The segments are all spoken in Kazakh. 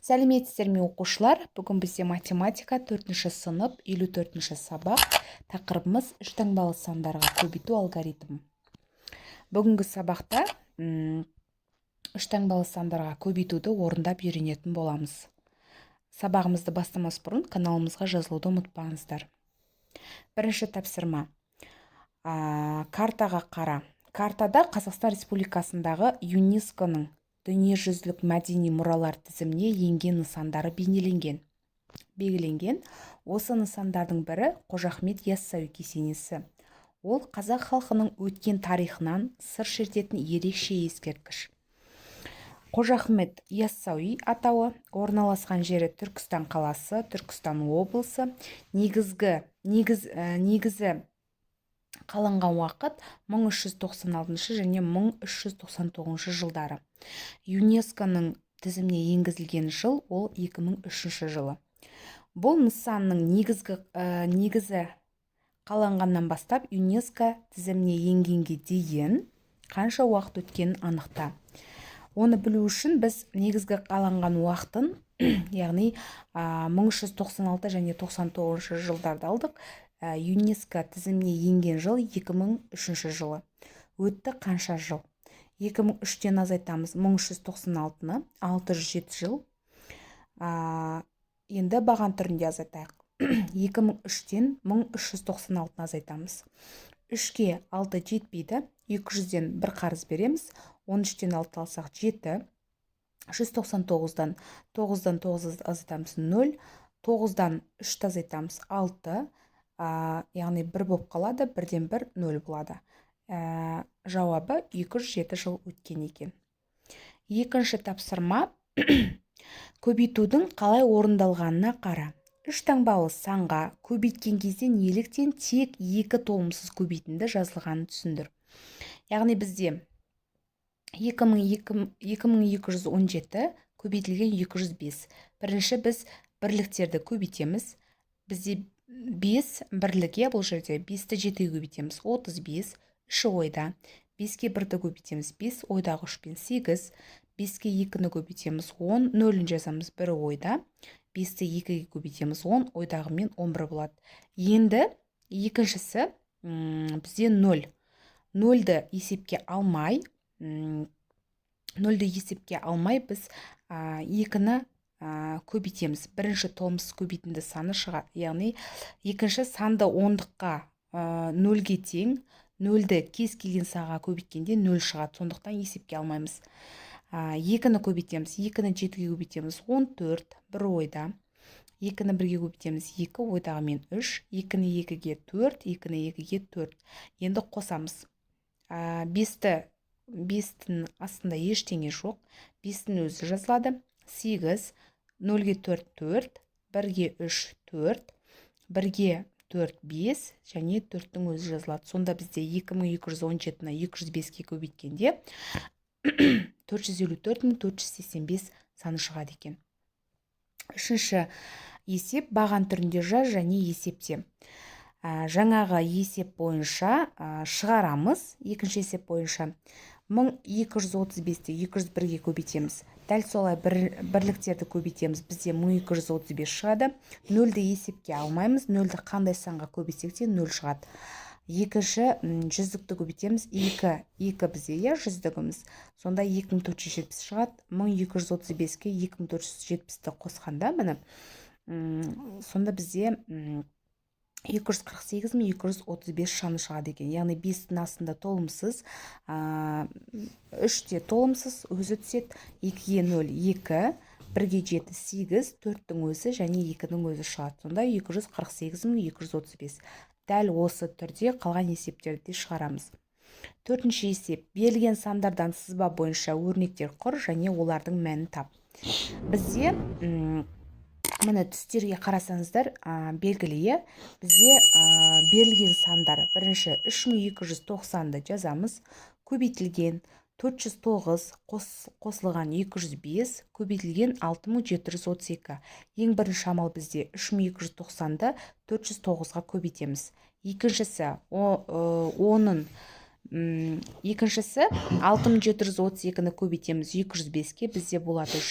Сәлеметсіздер ме оқушылар? Бүгін бізде математика 4-ші сынып 54-ші сабақ. Тақырыбымыз үш таңбалы сандарға көбейту алгоритмі. Бүгінгі сабақта үш таңбалы сандарға көбейтуді орындап үйренетін боламыз. Сабағымызды бастамас бұрын каналымызға жазылуды ұмытпаңыздар. Бірінші тапсырма. Картаға қара. Картада Қазақстан Республикасындағы ЮНЕСКО-ның дүниежүзілік мәдени мұралар тізіміне енген нысандары белгіленген. Осы нысандардың бірі Қожа Ахмет Яссауи кесенесі. Ол қазақ халқының өткен тарихынан сыр шертетін ерекше ескерткіш. Қожа Ахмет Яссауи атауы орналасқан жері Түркістан қаласы, Түркістан облысы. Негізі қаланған уақыт 1396 және 1399 жылдары. ЮНЕСКО-ның тізіміне енгізілген жыл ол 2003 жылы. Бұл нысанның негізі қаланғаннан бастап ЮНЕСКО тізіміне енгенге дейін қанша уақыт өткенін анықта. Оны білу үшін біз негізгі қаланған уақытын, яғни 1396 және 99 жылдарды алдық. ЮНЕСКО тізіміне енген жыл 2003 жылы. Өтті қанша жыл? 2003-тен азайтамыз 1396-ны, 607 жыл. Енді баған түрінде азайтайық. 2003-тен 1396-ны азайтамыз. 3-ке 6 жетпейді. 200-ден бір қарыз береміз. 13-тен 6 алсақ 7. 199-дан 9-дан 9 азайтамыз 0. 9-дан 3 азайтамыз 6. Яғни 1 болып қалады, 1-ден 1 0 болады. Жауабы 207 жыл өткен екен. Екінші тапсырма. Көбейтудің қалай орындалғанына қара. Үш таңбалы санға көбейткен кезде неліктен тек 2 толымсыз көбейтінді жазылғанын түсіндір. Яғни бізде 2217 көбейтілген 205. Бірінші біз бірліктерді көбейтеміз. Бізде 5 бірліге, бұл жерде 5-ті 7-ге көбейтеміз 35, 3 ойда. 5-ке 1-ді көбейтеміз 5, ойдағы 3 пен 8. 5-ке 2-ні көбейтеміз 10, 0-ін жазамыз 1 ойда. 5-ті 2-ге көбейтеміз 10, ойдағы мен 11 болады. Енді екіншісі бізде 0. 0-ді есепке алмай, біз 2-ні көбейтеміз. Бірінші толымсыз көбейтінді саны шығады. Яғни екінші санды ондыққа 0-ге тең, 0-ді кез келген санға көбейткенде 0 шығады. Сондықтан есепке алмаймыз. 2-ні көбейтеміз. 2-ні 7-ге көбейтеміз 14, 1 ойда. 2-ні 1-ге көбейтеміз 2, ойдағы мен 3. 2-ні 2-ге 4, 2-ні 2-ге 4. Енді қосамыз. 5-тің астында ештеңе жоқ. 5-тің өзі жазылады. 8, 0-ге 4, 4, 1-ге 3, 4, 1-ге 4, 5, және 4-тің өзі жазылады. Сонда бізде 2217-ні 205-ке көбейткенде 454.485 саны шығады екен. Үшінші есеп баған түрінде жаз және есепте. Жаңағы есеп бойынша шығарамыз. Екінші есеп бойынша 1235-ті 201-ге көбейтеміз. Дәл солай бірліктерді көбейтеміз. Бізде 1235 шығады. 0-ді есепке алмаймыз. 0-ді қандай санға көбейтсек те 0 шығады. Екінші жүздікті көбейтеміз. 2 бізде жүздігіміз. Сонда 2470 шығады. 1235-ке 2470-ті қосқанда міне. Сонда бізде 248 мен 235 шаны шығады екен. Яғни 5-тің астында толымсыз, 3-те толымсыз өзі түседі. 2-ге 0, 2, 1-ге 7, 8, 4-тің өзі және 2-дің өзі шығады. Сонда 248 мен 235. Дәл осы түрде қалған есептерді шығарамыз. Төртінші есеп. Берілген сандардан сызба бойынша өрнектер құр және олардың мәнін тап. Бізде міне түстерге қарасаңыздар белгілі. Бізде берілген сандар. Бірінші 3290-ды жазамыз. Көбейтілген 409 қосылған 205, көбейтілген 6732. Ең бірінші амал бізде 3290-ды 409-ға көбейтеміз. Екіншісі 6732-ні көбейтеміз 205-ке. Бізде болады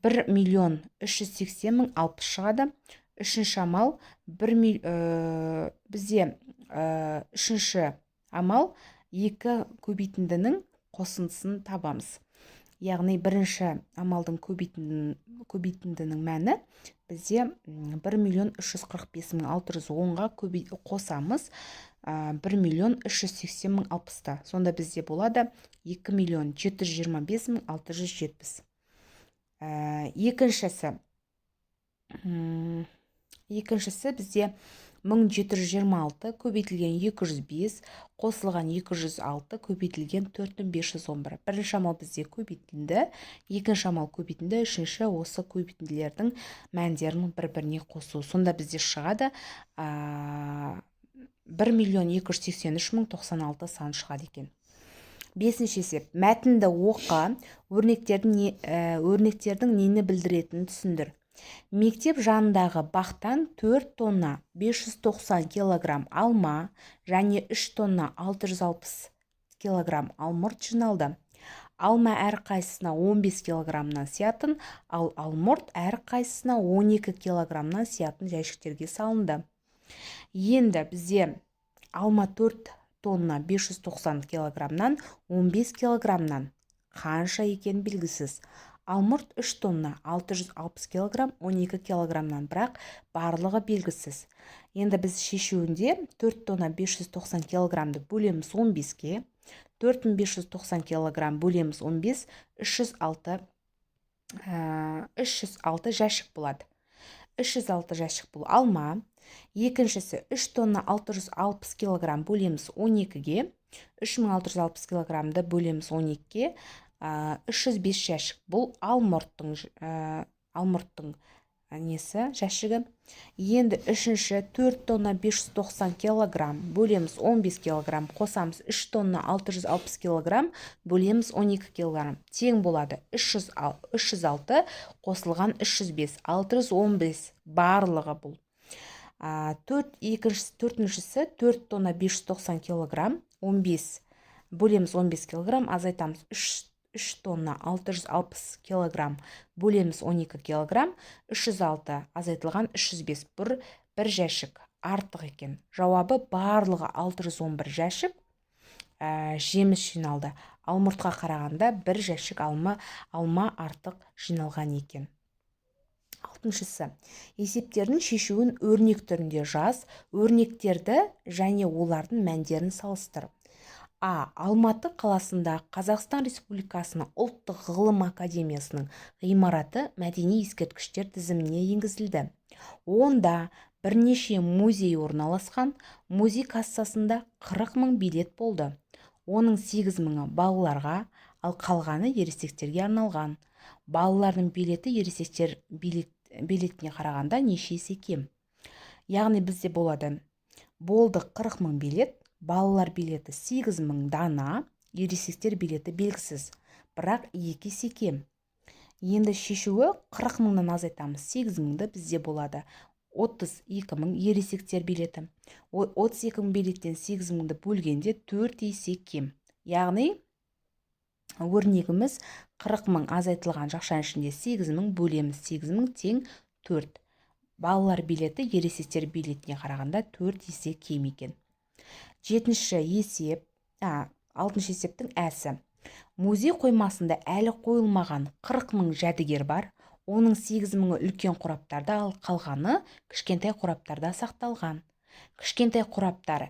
1.380.060 шығады. Үшінші амал бізде үшінші амал 2 көбейтіндінің қосындысын табамыз. Яғни бірінші амалдың көбейтіндінің мәні бізде 1.345.610-ға қосамыз 1.380.060-та. Сонда бізде болады 2.725.670. Екіншісі бізде 1726 көбейтілген 205 қосылған 206 көбейтілген 4511. Бірінші амал бізде көбейтілді, екінші амал көбейтілді, үшінші осы көбейтінділердің мәндерін бір-біріне қосу. Сонда бізде шығады 1.283.096 сан шығады екен. Бесінші есеп. Мәтінді оқы, өрнектердің нені білдіретінін түсіндір. Мектеп жанындағы бақтан 4 тонна 590 килограмм алма және 3 тонна 660 килограмм алмұрт жиналды. Алма әрқайсысына 15 килограммнан сиятын, ал алмұрт әрқайсысына 12 килограммнан сиятын жәшіктерге салынды. Енді бізде алма 4 тонна 590 килограммнан 15 килограммнан қанша екен белгісіз. Алмұрт 3 тонна 660 килограмм 12 килограммнан, бірақ барлығы белгісіз. Енді біз шешуінде 4 тонна 590 килограммды бөлеміз 15-ке, 4590 килограмм бөлеміз 15, 306 жәшік болады. 306 жәшік бұл алма. Екіншісі 3 тонна 660 килограмм бөлеміз 12-ге, 3660 килограммды бөлеміз 12-ге, 305 жәшік бұл алмұрттың жәшігі. Енді үшінші 4 тонна 590 килограмм бөлеміз 15 килограмм қосамыз 3 тонна 660 килограмм бөлеміз 12 килограмм тең болады 306 қосылған 305, 615 барлығы бұл. Төртіншісі 4 тонна 590 килограмм 15 бөлеміз 15 килограмм азайтамыз 3 тонна 660 килограмм бөлеміз 12 килограмм 306 азайтылған 305 бір жәшік артық екен. Жауабы барлығы 611 жәшік жеміс жиналды. Алмұртқа қарағанда бір жәшік алма артық жиналған екен. Алтыншысы. Есептердің шешуін өрнек түрінде жаз, өрнектерді және олардың мәндерін салыстыр. Алматы қаласында Қазақстан Республикасының ұлттық ғылым академиясының ғимараты мәдени ескерткіштер тізіміне енгізілді. Онда бірнеше музей орналасқан, музей кассасында 40.000 билет болды. Оның 8.000-і балаларға, ал қалғаны ересектерге арналған. Балалардың билеті ересектер билетіне қарағанда неше есе кем. Яғни бізде болды 40.000 билет, балалар билеті 8.000 дана, ересектер билеті белгісіз, бірақ 2 есе кем. Енді шешуі 40.000-нан азайтамыз 8.000-ді бізде болады 32.000 ересектер билеті. 32.000 билеттен 8.000-ді бөлгенде 4 есе кем. Яғни өрнегіміз 40.000 азайтылған жақшаның ішінде 8.000 бөлеміз 8.000 тең 4. Балалар билеті ересектер билетіне қарағанда 4 есе кем екен. Алтыншы есептің әсі. Музей қоймасында әлі қойылмаған 40.000 жәдігер бар. Оның 8.000-і үлкен қораптарда, ал қалғаны кішкентай қораптарда сақталған. Кішкентай қораптар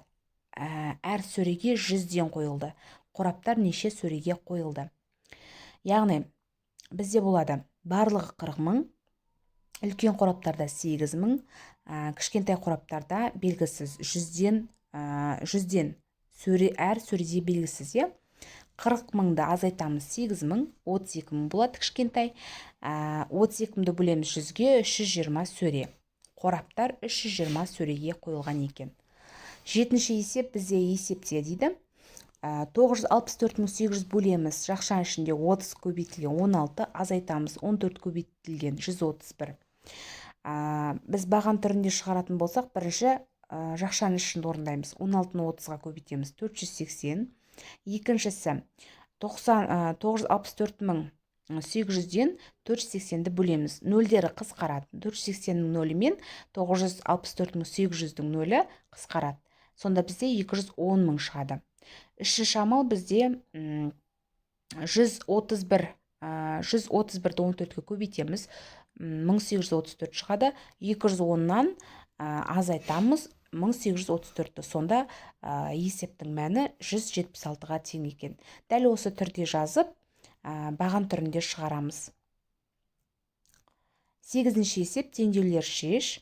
әр сөреге 100-ден қойылды. Қораптар неше сөреге қойылды. Яғни бізде болады барлығы 40.000, үлкен қораптарда 8.000, кішкентай қораптарда белгісіз 100-ден әр сөреде белгісіз. 40.000-ді азайтамыз 8.000, 32.000 болады кішкентай. 32.000-ді бөлеміз 100-ге 320 сөре. Қораптар 320 сөреге қойылған екен. Жетінші есеп бізде есепте дейді. 964.800 бөлеміз жақшаның ішінде 30 көбейтілген 16 азайтамыз 14 көбейтілген 131. Біз баған түрінде шығаратын болсақ, бірінші жақшаның ішінде орындаймыз. 16-ны 30-ға көбейтеміз 480. Екіншісі 964.000 800-ден 480-ді бөлеміз. Нөлдері қысқарады. 480-нің нөлі мен 964-800-дің нөлі қысқарады. Сонда бізде 210 мың шығады. Іші шамал бізде 131-ді 14-ке көбейтеміз. 1834 шығады. 210-нан азайтамыз 1834-ті. Сонда есептің мәні 176-ға тең екен. Дәл осы түрде жазып, баған түрінде шығарамыз. 8-ші есеп теңдеулер шеш.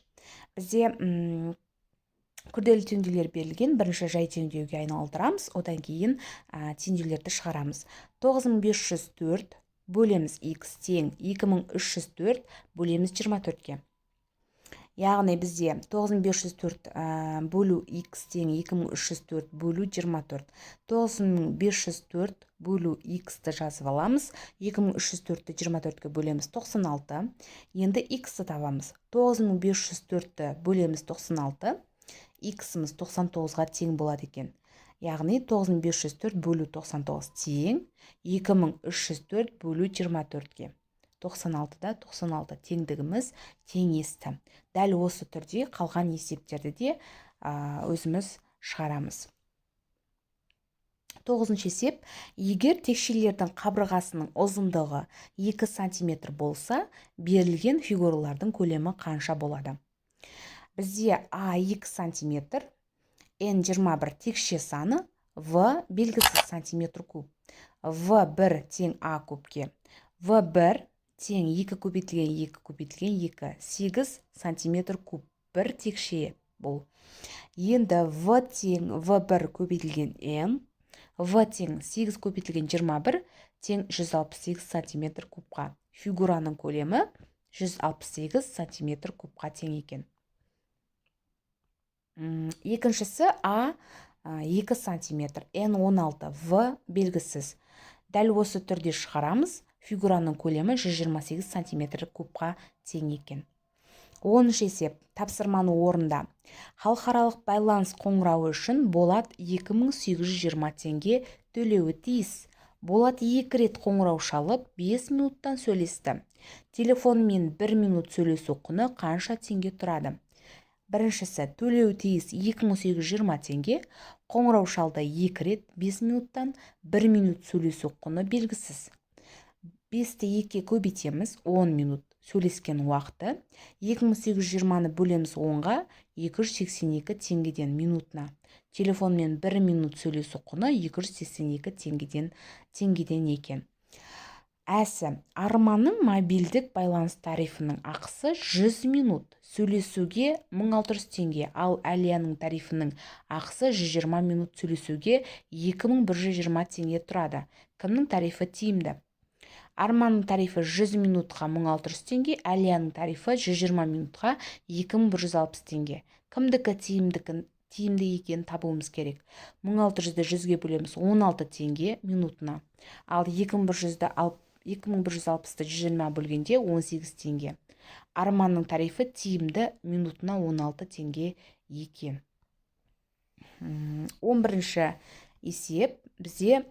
Бізде күрделі теңдеулер берілген. Бірінші жай теңдеуге айналдырамыз, одан кейін теңдеулерді шығарамыз. 9504 бөлеміз x тең 2304 бөлеміз 24-ке. Яғни бізде 9504 бөлу x тең 2304 бөлу 24. 9504 бөлу x-ті жазып аламыз. 2304-ті 24-ке бөлеміз 96. Енді x-ті табамыз. 9504-ті бөлеміз 96. X-іміз 99-ға тең болады екен. Яғни 9504 бөлу 99 тең 2304 бөлу 24-ке. 96-да 96 теңдігіміз теңесті. Дәл осы түрде қалған есептерді де өзіміз шығарамыз. 9-ші есеп. Егер текшелердің қабырғасының ұзындығы 2 см болса, берілген фигуралардың көлемі қанша болады? Бізде А 2 см, N 21 текше саны, В белгісіз сантиметр куб. В1 тең А кубке. В1 тең 2 көбейтілген 2 көбейтілген 2. 8 сантиметр куб. 1 текше бұл. Енді В тең В1 көбейтілген N. В тең 8 көбейтілген 21 тең 168 сантиметр кубқа. Фигураның көлемі 168 сантиметр кубқа тең екен. Екіншісі А 2 сантиметр, N 16, В белгісіз. Дәл осы түрде шығарамыз. Фигураның көлемі 128 сантиметр кубқа тең екен. 10-ші есеп. Тапсырманы орында. Халықаралық байланыс қоңырауы үшін Болат 2820 теңге төлеуі тиіс. Болат 2 рет қоңырау шалып 5 минуттан сөйлесті. Телефонмен 1 минут сөйлесу құны қанша теңге тұрады? Біріншісі, төлеуі тиіс 2820 теңге, қоңырау шалды 2 рет 5 минуттан 1 минут сөйлесу құны белгісіз. 5-ті 2-ке көбейтеміз 10 минут сөйлескен уақыты. 2820-ны бөлеміз 10-ға 282 теңгеден минутына. Телефонмен 1 минут сөйлесу құны 282 теңгеден екен. Әсі, Арманның мобильдік байланыс тарифінің ақысы 100 минут сөйлесуге 1600 теңге, ал Әлияның тарифінің ақысы 120 минут сөйлесуге 2120 теңге тұрады. Кімнің тарифі тиімді? Арманның тарифі 100 минутқа 1600 теңге, Әлияның тарифі 120 минутқа 2160 теңге. Кімдікі тиімді екен табуымыз керек. 1600-ді 100-ге бөлеміз 16 теңге минутына, ал 2160-ды 120 бөлгенде 18 теңге. Арманның тарифі тиімді минутына 16 теңге екен. 11-ші есеп. Бізде